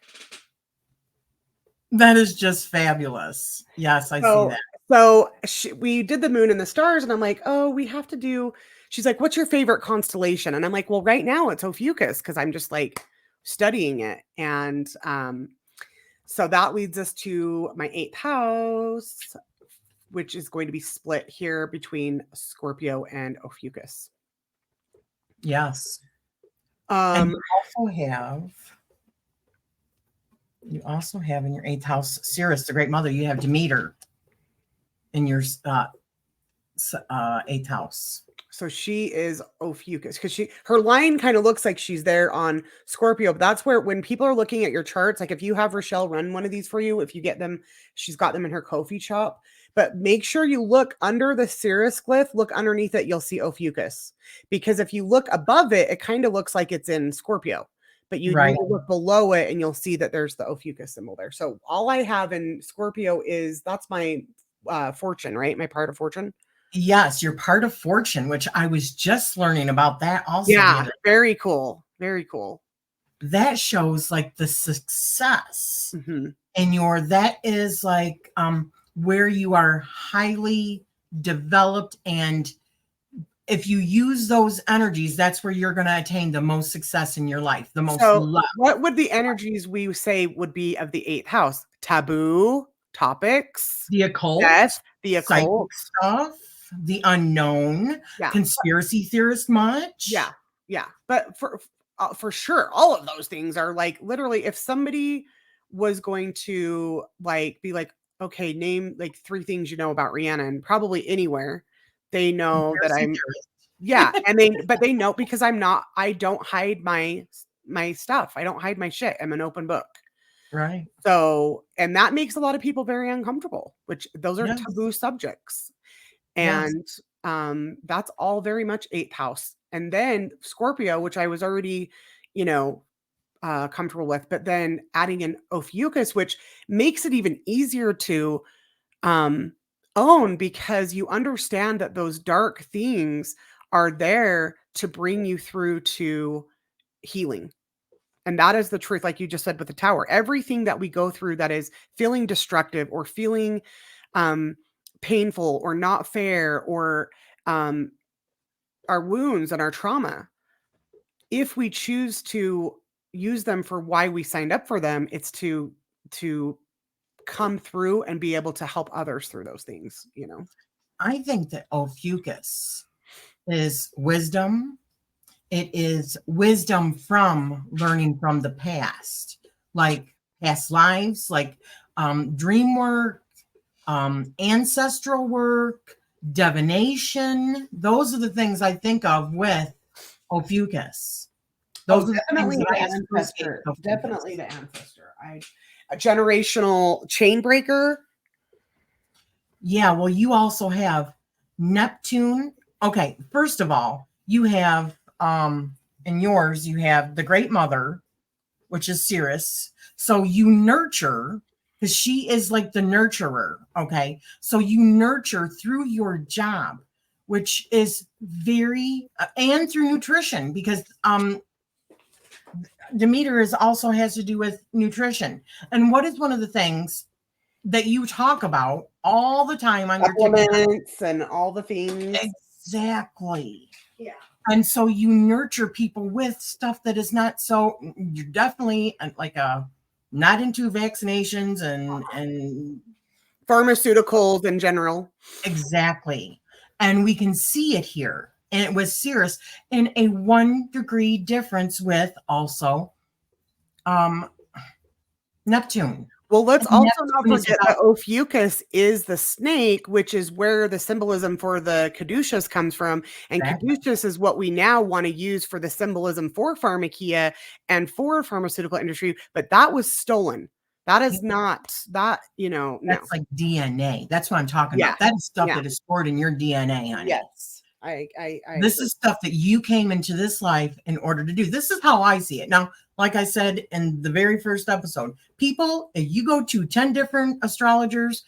A: That is just fabulous. Yes, I see that.
B: So we did the moon and the stars, and I'm like, oh, we have to do. She's like, what's your favorite constellation? And I'm like, well, right now it's Ophiuchus because I'm just like studying it. And so that leads us to my 8th house, which is going to be split here between Scorpio and Ophiuchus.
A: Yes. And you also have in your 8th house Ceres, the Great Mother. You have Demeter in your 8th house.
B: So she is Ophiuchus because her line kind of looks like she's there on Scorpio. But that's where when people are looking at your charts, like if you have Rachele run one of these for you, if you get them, she's got them in her Ko-fi shop. But make sure you look under the Ceres glyph, look underneath it, you'll see Ophiuchus. Because if you look above it, it kind of looks like it's in Scorpio. But you need to look below it and you'll see that there's the Ophiuchus symbol there. So all I have in Scorpio that's my fortune, right? My part of fortune.
A: Yes, you're part of fortune, which I was just learning about that also.
B: Yeah, very cool. Very cool.
A: That shows like the success in that is like where you are highly developed, and if you use those energies, that's where you're going to attain the most success in your life, the most love.
B: What would the energies we say would be of the 8th house? Taboo topics,
A: the occult,
B: death, the occult
A: stuff, the unknown, conspiracy theorist much.
B: Yeah. But for sure, all of those things are like literally if somebody was going to like be like, okay, name like 3 things you know about Rihanna, and probably anywhere they know that I'm yeah, and but they know because I don't hide my stuff. I don't hide my shit. I'm an open book.
A: Right.
B: So, and that makes a lot of people very uncomfortable, which those are
A: Yes.
B: taboo subjects.
A: Yes.
B: And that's all very much 8th house. And then Scorpio, which I was already, you know, comfortable with, but then adding in Ophiuchus, which makes it even easier to own, because you understand that those dark things are there to bring you through to healing. And that is the truth, like you just said with the tower. Everything that we go through that is feeling destructive or feeling painful or not fair, or our wounds and our trauma, if we choose to use them for why we signed up for them, it's to come through and be able to help others through those things, you know.
A: I think that Ophiuchus is wisdom. It is wisdom from learning from the past, like past lives, like dream work, ancestral work, divination. Those are the things I think of with Ophiuchus. Those are
B: definitely
A: the
B: the
A: things that
B: ancestor. Definitely the ancestor. A generational chain breaker.
A: Yeah, well, you also have Neptune. Okay, first of all, you have in yours, you have the Great Mother, which is Ceres. So you nurture, because she is like the nurturer. Okay, so you nurture through your job, which is very and through nutrition, because Demeter is also has to do with nutrition. And what is one of the things that you talk about all the time on your
B: supplements and all the things?
A: Exactly.
B: Yeah.
A: And so you nurture people with stuff that is not so. You're definitely like not into vaccinations and
B: pharmaceuticals in general.
A: Exactly. And we can see it here. And it was Ceres in a 1 degree difference with also Neptune.
B: Well, let's
A: And
B: also not forget that Ophiuchus is the snake, which is where the symbolism for the caduceus comes from. And caduceus is what we now want to use for the symbolism for pharmakia and for pharmaceutical industry. But that was stolen. That is not that, you know,
A: that's like DNA. That's what I'm talking about. That is stuff that is stored in your DNA, honey.
B: Yes.
A: This is stuff that you came into this life in order to do. This is how I see it. Now, like I said in the very first episode, people, if you go to 10 different astrologers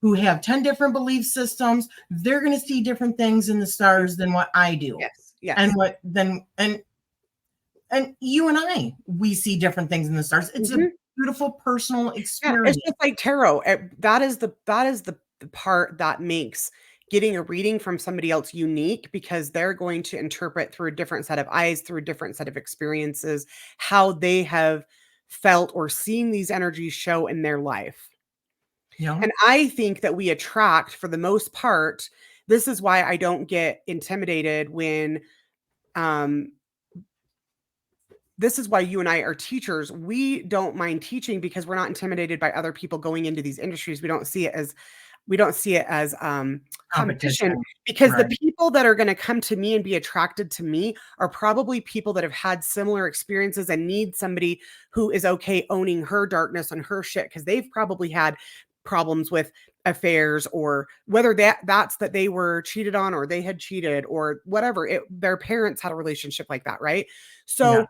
A: who have 10 different belief systems, they're going to see different things in the stars than what I do.
B: Yes. Yes.
A: And what then, and you and I, we see different things in the stars. It's a beautiful personal experience.
B: It's just like tarot. That is the part that makes getting a reading from somebody else unique, because they're going to interpret through a different set of eyes, through a different set of experiences, how they have felt or seen these energies show in their life. Yeah. And I think that we attract, for the most part, this is why I don't get intimidated when this is why you and I are teachers. We don't mind teaching because we're not intimidated by other people going into these industries. We don't see it as competition, because the people that are going to come to me and be attracted to me are probably people that have had similar experiences and need somebody who is okay owning her darkness and her shit, because they've probably had problems with affairs, or whether that's that they were cheated on or they had cheated or whatever. Their parents had a relationship like that, right? So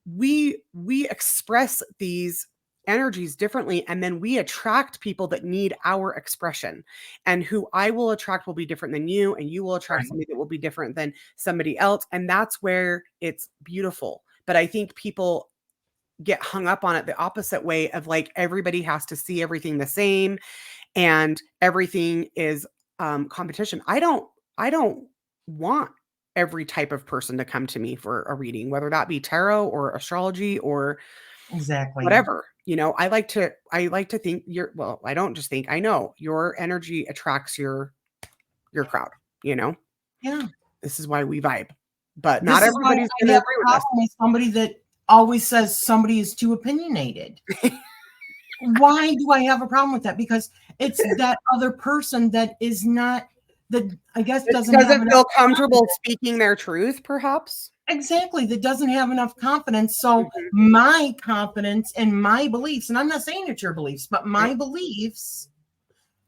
B: we express these energies differently, and then we attract people that need our expression, and who I will attract will be different than you, and you will attract somebody that will be different than somebody else, and that's where it's beautiful. But I think people get hung up on it the opposite way of like everybody has to see everything the same and everything is competition. I don't want every type of person to come to me for a reading, whether that be tarot or astrology or whatever. You know, I like to think I don't just think, I know your energy attracts your crowd, you know?
A: Yeah.
B: This is why we vibe. But not everybody's going to agree with us.
A: Somebody that always says somebody is too opinionated. Why do I have a problem with that? Because It's that other person that is not, that I guess
B: It
A: doesn't have
B: doesn't feel
A: enough
B: comfortable
A: confidence.
B: speaking their truth, perhaps.
A: Exactly, that doesn't have enough confidence. So
B: Mhm.
A: my confidence and my beliefs, and I'm not saying it's your beliefs, but my
B: Right.
A: beliefs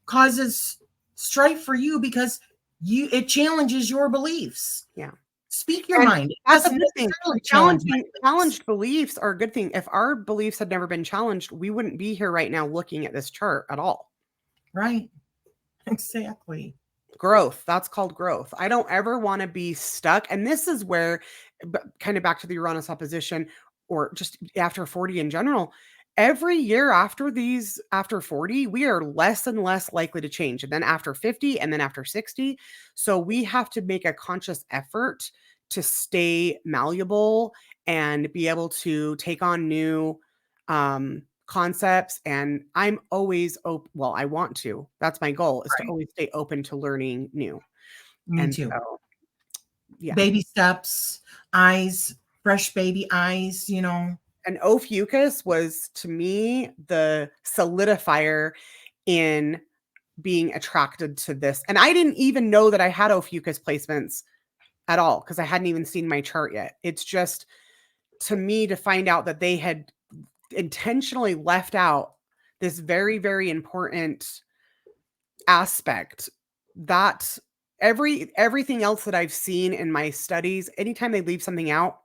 A: causes strife for you because it challenges your beliefs.
B: Yeah.
A: Speak your
B: And
A: mind. It
B: that's a
A: doesn't
B: good thing.
A: necessarily challenge my beliefs.
B: Challenged beliefs are a good thing. If our beliefs had never been challenged, we wouldn't be here right now looking at this chart at all.
A: Right. Exactly.
B: Growth. That's called growth. I don't ever want to be stuck. And this is where, kind of back to the Uranus opposition, or just after 40 in general, every year after 40, we are less and less likely to change. And then after 50, and then after 60. So we have to make a conscious effort to stay malleable and be able to take on new concepts. And I'm always open. Well, I want to. That's my goal, is to
A: Right.
B: always stay open to learning new.
A: Me
B: And
A: too.
B: so, yeah.
A: Baby steps, eyes, fresh baby eyes, you know.
B: And Ophiuchus was, to me, the solidifier in being attracted to this. And I didn't even know that I had Ophiuchus placements at all, because I hadn't even seen my chart yet. It's just, to me, to find out that they had intentionally left out this very, very important aspect, that everything else that I've seen in my studies, anytime they leave something out,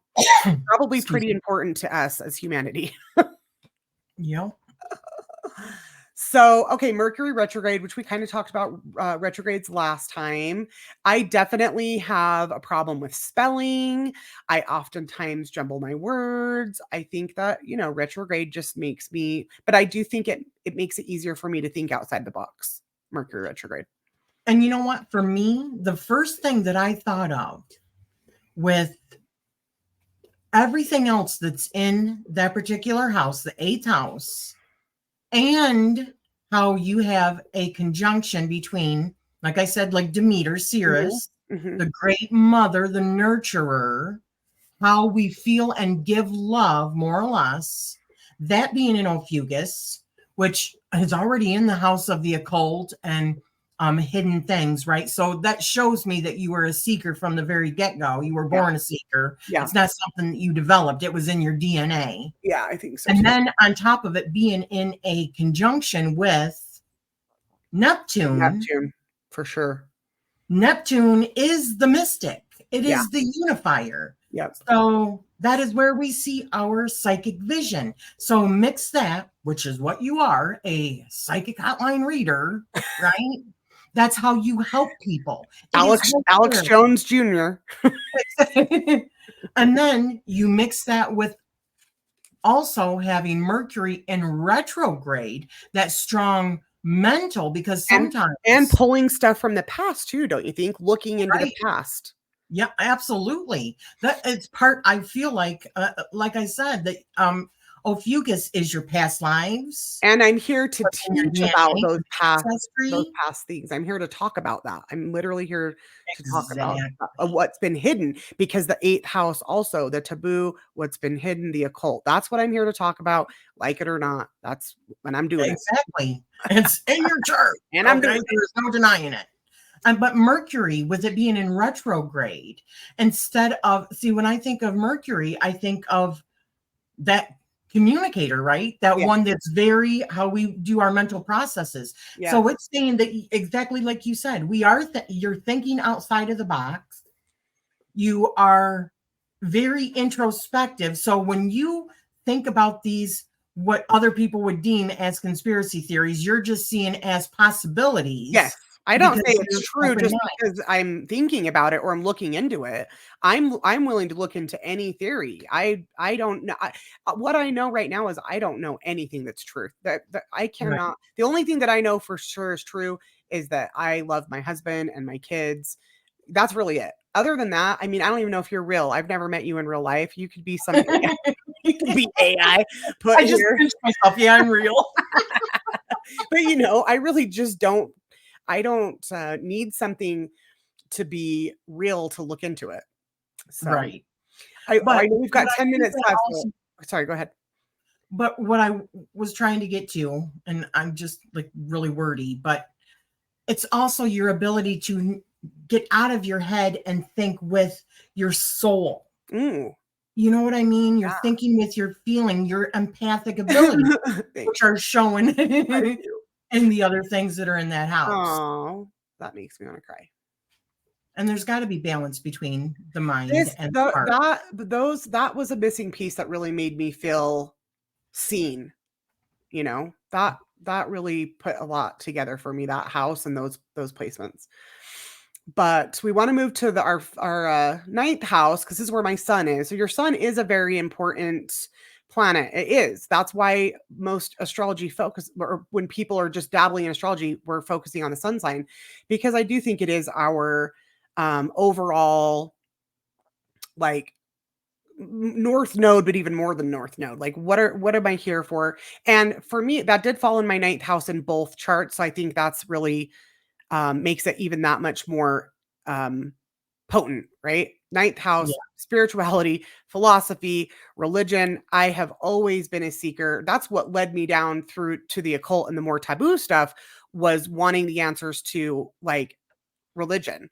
B: probably
A: Excuse
B: pretty
A: me.
B: important to us as humanity.
A: Yep.
B: So, okay, Mercury retrograde, which we kind of talked about retrogrades last time. I definitely have a problem with spelling. I oftentimes jumble my words. I think that, retrograde just makes me, but I do think it makes it easier for me to think outside the box. Mercury retrograde.
A: And you know what? For me, the first thing that I thought of with everything else that's in that particular house, the eighth house, and how you have a conjunction between, like I said, like Demeter,
B: Mhm,
A: Ceres,
B: mhm.
A: the great mother, the nurturer, how we feel and give love, more or less, that being in Ophiuchus, which is already in the house of the occult and hidden things, right? So that shows me that you were a seeker from the very get-go. You were
B: Yeah,
A: born a seeker.
B: yeah,
A: It's not something that you developed. It was in your DNA.
B: yeah, I think so
A: And
B: too.
A: then on top of it being in a conjunction with Neptune,
B: Neptune, for sure.
A: Neptune is the mystic. It
B: Yeah,
A: is the unifier.
B: yep.
A: So that is where we see our psychic vision. So mix that, which is what you are, a psychic hotline reader, right? That's how you help people. It is
B: Alex Jones Jr.
A: and then you mix that with also having Mercury in retrograde, that strong mental, because
B: And
A: sometimes,
B: pulling stuff from the past too, don't you think? Looking into the
A: right?
B: past.
A: Yeah, absolutely. That it's part. I feel like I said, that Ophiuchus is your past lives,
B: And I'm here to
A: what's in your
B: teach about
A: DNA, your
B: those
A: ancestry.
B: past things. I'm here to talk about that. I'm literally here to talk about
A: Exactly.
B: what's been hidden, because the eighth house, also the taboo, what's been hidden, the occult. That's what I'm here to talk about, like it or not. That's when I'm doing it.
A: Exactly. It's in your chart.
B: And I'm
A: Okay,
B: doing it.
A: there's no denying it. But Mercury, with it being in retrograde, instead of, see, when I think of Mercury, I think of that communicator, right? That
B: Yeah.
A: one that's very how we do our mental processes.
B: Yeah.
A: So it's saying that exactly like you said, you're thinking outside of the box. You are very introspective. So when you think about these, what other people would deem as conspiracy theories, you're just seeing as
B: Yes.
A: possibilities
B: I don't say
A: because
B: it's
A: you're
B: true
A: open
B: just
A: mind.
B: because I'm thinking about it or I'm looking into it. I'm willing to look into any theory. I don't know. What I know right now is I don't know anything that's true. That I
A: Right.
B: cannot. The only thing that I know for sure is true is that I love my husband and my kids. That's really it. Other than that, I mean, I don't even know if you're real. I've never met you in real life. You could be something. You could be AI put
A: I just
B: here.
A: pinched myself. Yeah, I'm real.
B: But I really just don't. I don't need something to be real to look into it. So
A: Right.
B: I
A: But
B: know we've
A: what
B: got
A: I
B: 10
A: think
B: minutes
A: that
B: left. So,
A: also
B: sorry, go ahead.
A: But what I was trying to get to, and I'm just like really wordy, but it's also your ability to get out of your head and think with your soul.
B: Ooh.
A: You know what I mean? You're thinking with your feeling, your empathic ability, which are shown in the other things that are in that house.
B: Oh, that makes me want to cry.
A: And there's got to be balance between the mind and the heart.
B: That was a missing piece that really made me feel seen. You know, that really put a lot together for me, that house and those placements. But we want to move to our ninth house, because this is where my sun is. So your sun is a very important planet. It is. That's why most astrology focus, or when people are just dabbling in astrology, we're focusing on the sun sign, because I do think it is our overall, like, north node, but even more than north node. Like, what am I here for? And for me, that did fall in my ninth house in both charts. So I think that's really makes it even that much more potent, right? Ninth house, spirituality, philosophy, religion. I have always been a seeker. That's what led me down through to the occult and the more taboo stuff, was wanting the answers to, like, religion.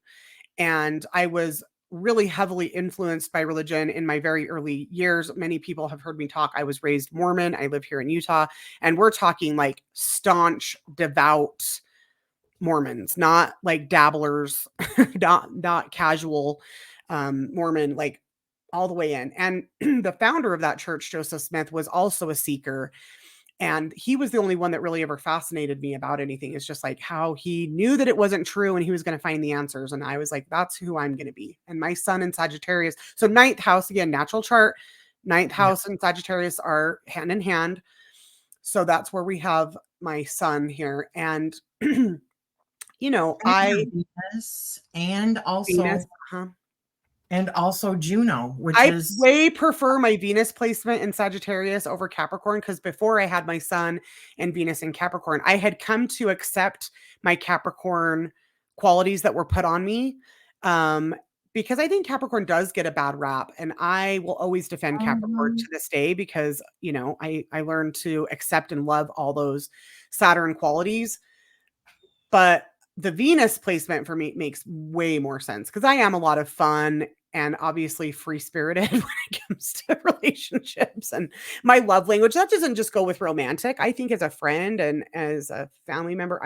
B: And I was really heavily influenced by religion in my very early years. Many people have heard me talk. I was raised Mormon. I live here in Utah, and we're talking like staunch, devout Mormons, not like dabblers, not casual Mormon, like all the way in. And the founder of that church, Joseph Smith, was also a seeker. And he was the only one that really ever fascinated me about anything. It's just like how he knew that it wasn't true and he was going to find the answers. And I was like, that's who I'm going to be. And my sun in Sagittarius. So ninth house, again, natural chart, ninth house and Sagittarius are hand in hand. So that's where we have my sun here. And, you know,
A: Venus and also
B: Venus,
A: and also Juno, which
B: I
A: is
B: way prefer my Venus placement in Sagittarius over Capricorn, because before I had my sun and Venus in Capricorn, I had come to accept my Capricorn qualities that were put on me, because I think Capricorn does get a bad rap, and I will always defend Capricorn to this day, because, you know, I learned to accept and love all those Saturn qualities. But the Venus placement for me makes way more sense, because I am a lot of fun and obviously free-spirited when it comes to relationships and my love language. That doesn't just go with romantic. I think as a friend and as a family member,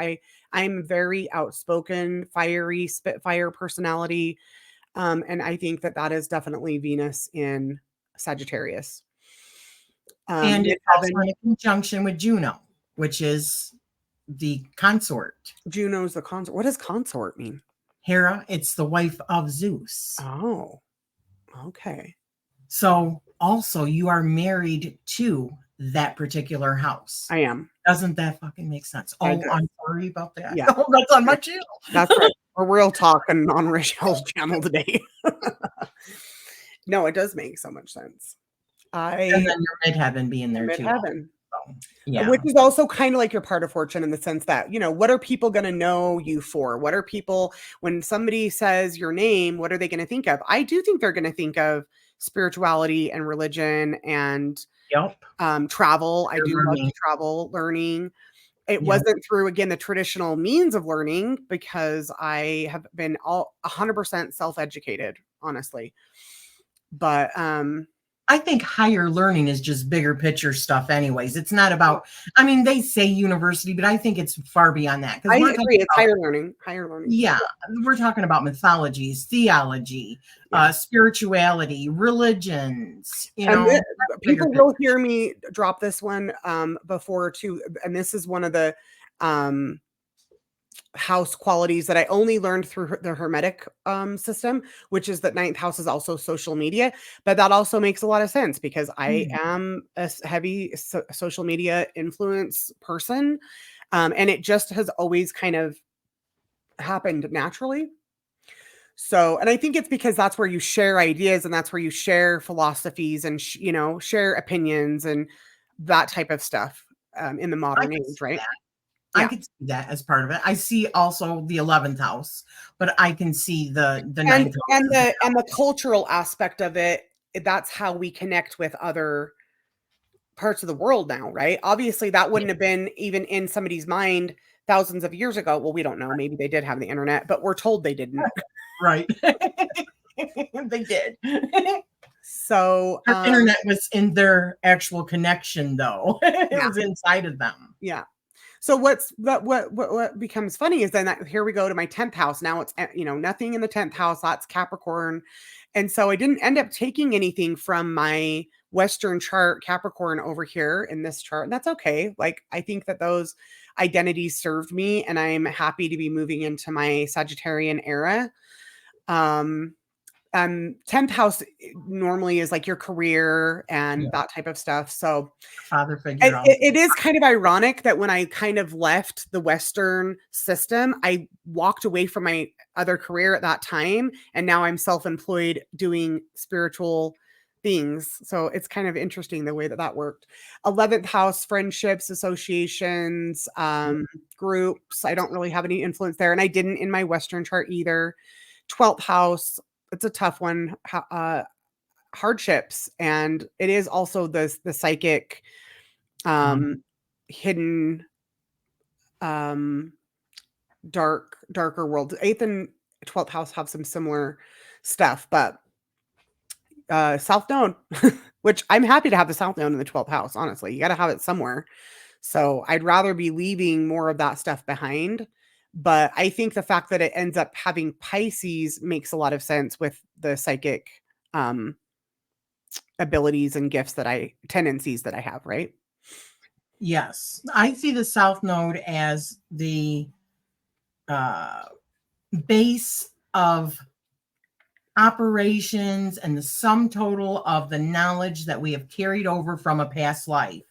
B: I'm very outspoken, fiery, spitfire personality. And I think that is definitely Venus in Sagittarius.
A: And it's also in conjunction with Juno, which is the consort.
B: Juno's the consort. What does consort mean?
A: Hera, it's the wife of Zeus.
B: Oh, okay.
A: So also you are married to that particular house.
B: I am.
A: Doesn't that fucking make sense? Oh, I'm sorry about that.
B: Yeah.
A: Oh, that's on my channel.
B: That's right. We're real talking on Rachele's channel today. No, it does make so much sense.
A: And then your midheaven being there too.
B: Midheaven.
A: Yeah.
B: Which is also kind of like your part of fortune, in the sense that, you know, what are people going to know you for? What are people, when somebody says your name, what are they going to think of? I do think they're going to think of spirituality and religion and travel. I do love travel, learning. It wasn't through, again, the traditional means of learning, because I have been 100% self-educated, honestly. But
A: I think higher learning is just bigger picture stuff anyways. It's not about, I mean, they say university, but I think it's far beyond that.
B: I agree. It's higher learning.
A: Yeah. We're talking about mythologies, theology, spirituality, religions, you know.
B: People will hear me drop this one before too. And this is one of the house qualities that I only learned through the Hermetic system, which is that ninth house is also social media. But that also makes a lot of sense, because I am a heavy social media influence person. And it just has always kind of happened naturally. So, and I think it's because that's where you share ideas, and that's where you share philosophies and, you know, share opinions and that type of stuff in the modern age, right?
A: I could see that as part of it. I see also the 11th house, but I can see the 9th house.
B: And the cultural aspect of it. That's how we connect with other parts of the world now, right? Obviously, that wouldn't have been even in somebody's mind thousands of years ago. Well, we don't know. Maybe they did have the internet, but we're told they didn't.
A: Right. They did.
B: So
A: Their internet was in their actual connection, though. It was inside of them.
B: Yeah. So what becomes funny is then that here we go to my 10th house. Now it's, nothing in the 10th house. That's Capricorn. And so I didn't end up taking anything from my Western chart Capricorn over here in this chart. And that's okay. Like, I think that those identities served me, and I'm happy to be moving into my Sagittarian era. 10th house normally is like your career and that type of stuff. So
A: father figure.
B: It is kind of ironic that when I kind of left the Western system, I walked away from my other career at that time. And now I'm self-employed doing spiritual things. So it's kind of interesting the way that worked. 11th house, friendships, associations, groups. I don't really have any influence there. And I didn't in my Western chart either. 12th house, it's a tough one. Hardships, and it is also the psychic hidden darker world. 8th and 12th house have some similar stuff, but South Node, which I'm happy to have the South Node in the 12th house. Honestly, you got to have it somewhere. So I'd rather be leaving more of that stuff behind. But I think the fact that it ends up having Pisces makes a lot of sense with the psychic abilities and gifts tendencies that I have, right?
A: Yes. I see the South Node as the base of operations and the sum total of the knowledge that we have carried over from a past life.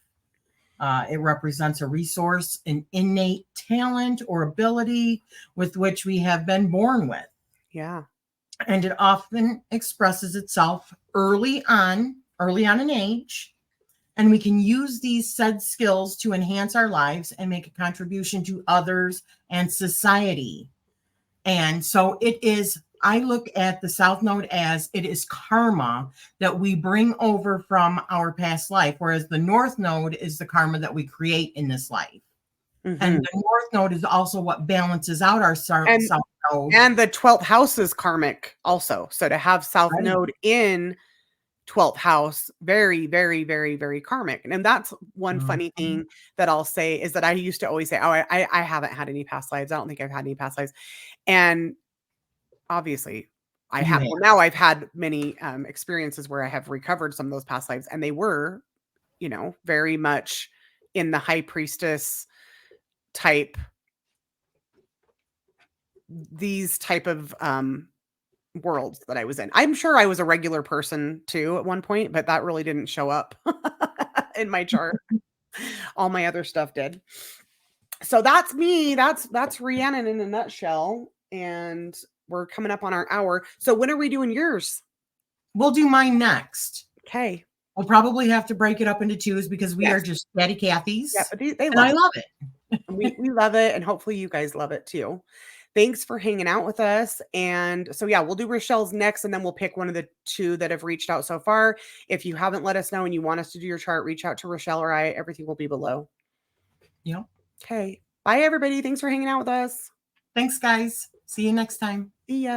A: It represents a resource, an innate talent or ability with which we have been born with.
B: Yeah.
A: And it often expresses itself early on in age. And we can use these said skills to enhance our lives and make a contribution to others and society. And so I look at the South Node as it is karma that we bring over from our past life, whereas the North Node is the karma that we create in this life. Mm-hmm. And the North Node is also what balances out our South Node.
B: And the 12th house is karmic also. So to have South Node in 12th house, very, very, very, very karmic. And that's one funny thing that I'll say is that I used to always say, I haven't had any past lives. I don't think I've had any past lives. And obviously I have. Well, now I've had many experiences where I have recovered some of those past lives, and they were, very much in the high priestess type, these type of worlds that I was in. I'm sure I was a regular person too at one point, but that really didn't show up in my chart. All my other stuff did. So that's me. That's Rhiannon in a nutshell. And we're coming up on our hour. So when are we doing yours?
A: We'll do mine next.
B: Okay.
A: We'll probably have to break it up into twos because we are just Daddy Cathy's.
B: Yeah, but
A: I love it.
B: we love it. And hopefully you guys love it too. Thanks for hanging out with us. And so, we'll do Rochelle's next, and then we'll pick one of the two that have reached out so far. If you haven't let us know and you want us to do your chart, reach out to Rochelle or I. Everything will be below.
A: Yeah.
B: Okay. Bye, everybody. Thanks for hanging out with us.
A: Thanks, guys. See you next time.
B: See ya.